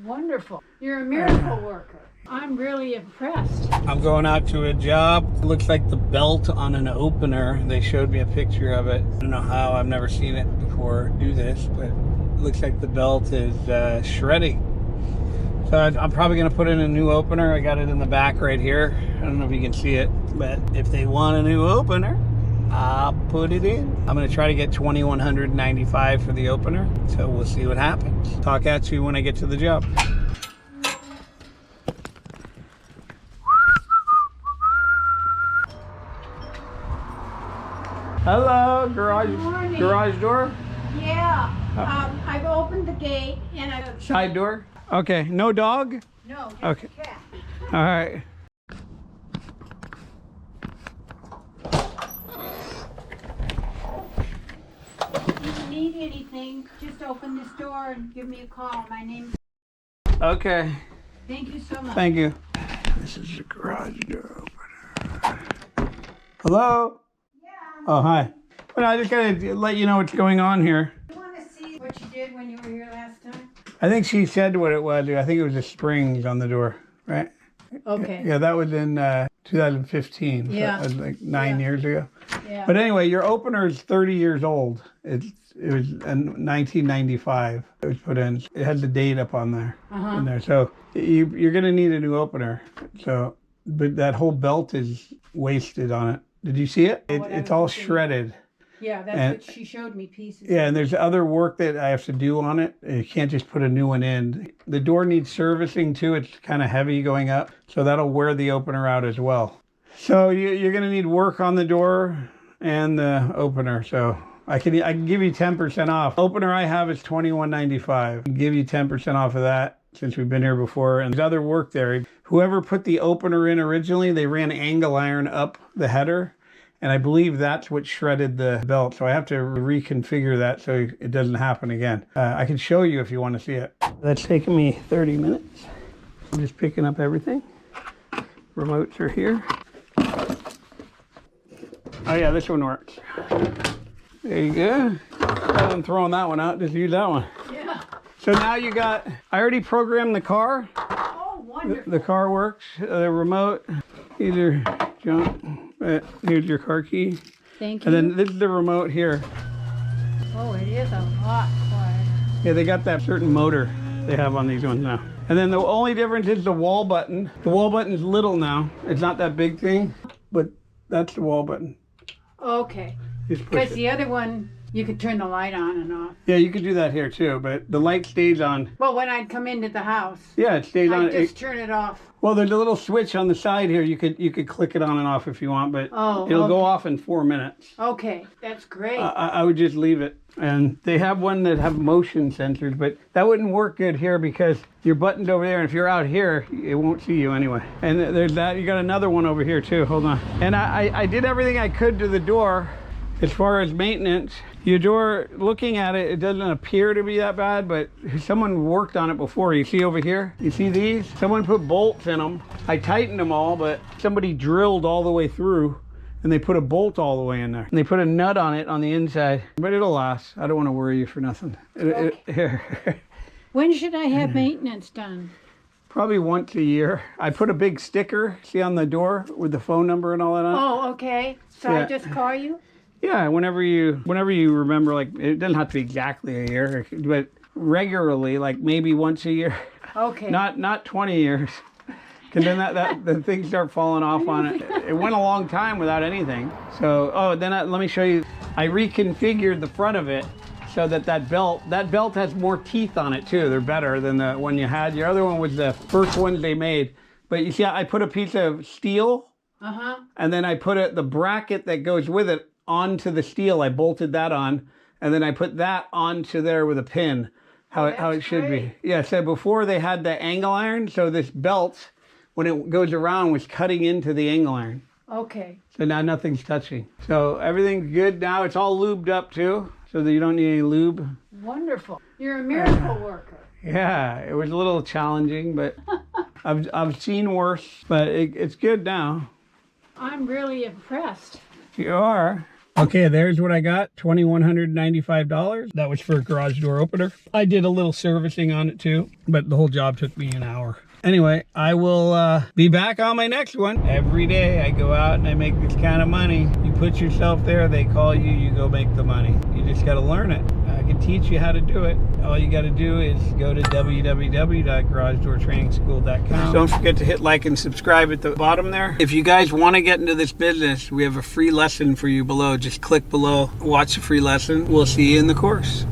Wonderful. You're a miracle worker. I'm really impressed. I'm going out to a job. It looks like the belt on an opener. They showed me a picture of it. I don't know how. I've never seen it before do this, but it looks like the belt is shredding. So I'm probably going to put in a new opener. I got it in the back right here. I don't know if you can see it, but if they want a new opener, I'll put it in. I'm going to try to get $2,195 for the opener. So we'll see what happens. Talk at you when I get to the job. Hello, garage door? Yeah, I've opened the gate and I've... Side door? Okay, no dog? No, just Okay. a cat. All right. If you need anything, just open this door and give me a call. My name's... Okay, Thank you so much. thank you. This is the garage door opener. Hello? Yeah. Oh, hi. Well, I just gotta let you know what's going on here. You want to see what you did when you were here last time? I think she said what it was. I think it was the springs on the door, right? Okay. Yeah, that was in 2015. So Yeah. that was like 9 years ago. Yeah. But anyway, your opener is 30 years old. It was in 1995. It was put in. It had the date up on there. In there. So you're going to need a new opener. So, but that whole belt is wasted on it. Did you see it? It's all shredded. Yeah, that's what she showed me, pieces. Yeah, and there's other work that I have to do on it. You can't just put a new one in. The door needs servicing too. It's kind of heavy going up. So that'll wear the opener out as well. So you're going to need work on the door and the opener. So I can give you 10% off. Opener I have is $2,195. I can give you 10% off of that since we've been here before. And there's other work there. Whoever put the opener in originally, they ran angle iron up the header. And I believe that's what shredded the belt. So I have to reconfigure that so it doesn't happen again. I can show you if you want to see it. That's taken me 30 minutes. I'm just picking up everything. Remotes are here. Oh yeah, this one works. There you go. Rather than throwing that one out, just use that one. Yeah. So now you got, I already programmed the car. Oh, wonderful. The car works. The remote, either junk. Here's your car key. Thank you. And then this is the remote here. Oh, it is a lot quieter. Yeah, they got that certain motor they have on these ones now. And then the only difference is the wall button. The wall button is little now. It's not that big thing, but that's the wall button. Okay. Just push Because it. the other one, you could turn the light on and off. Yeah, you could do that here too, but the light stays on. Well, when I'd come into the house, Yeah, it stays on. I'd just turn it off. Well, there's a little switch on the side here. You could click it on and off if you want, but Oh, it'll go okay. off in 4 minutes. Okay, that's great. I would just leave it. And they have one that have motion sensors, but that wouldn't work good here because your button's over there, and if you're out here, it won't see you anyway. And there's that. You got another one over here too. Hold on. And I did everything I could to the door as far as maintenance. Your door, looking at it, it doesn't appear to be that bad, but someone worked on it before. You see over here? You see these? Someone put bolts in them. I tightened them all, but somebody drilled all the way through. And they put a bolt all the way in there. And they put a nut on it on the inside. But it'll last. I don't want to worry you for nothing. Here. When should I have maintenance done? Probably once a year. I put a big sticker, see on the door with the phone number and all that on it. Oh, okay. So Yeah. I just call you? Yeah, whenever you remember, like, it doesn't have to be exactly a year, but regularly, like maybe once a year. Okay. Not 20 years. Because then the things start falling off on it. It went a long time without anything. So, let me show you. I reconfigured the front of it so that belt has more teeth on it too. They're better than the one you had. Your other one was the first ones they made. But you see, I put a piece of steel, and then I put the bracket that goes with it onto the steel. I bolted that on, and then I put that onto there with a pin. How it should be. Yeah. So before they had the angle iron, so this belt, when it goes around, was cutting into the angle iron. Okay. So now nothing's touching. So everything's good now. It's all lubed up too, so that you don't need any lube. Wonderful. You're a miracle worker. Yeah, it was a little challenging, but I've seen worse. But it's good now. I'm really impressed. You are. Okay, there's what I got, $2,195. That was for a garage door opener. I did a little servicing on it too, but the whole job took me an hour. Anyway, I will be back on my next one. Every day I go out and I make this kind of money. You put yourself there, they call you, you go make the money. You just got to learn it. I can teach you how to do it. All you got to do is go to www.garagedoortrainingschool.com. Don't forget to hit like and subscribe at the bottom there. If you guys want to get into this business, we have a free lesson for you below. Just click below, watch the free lesson. We'll see you in the course.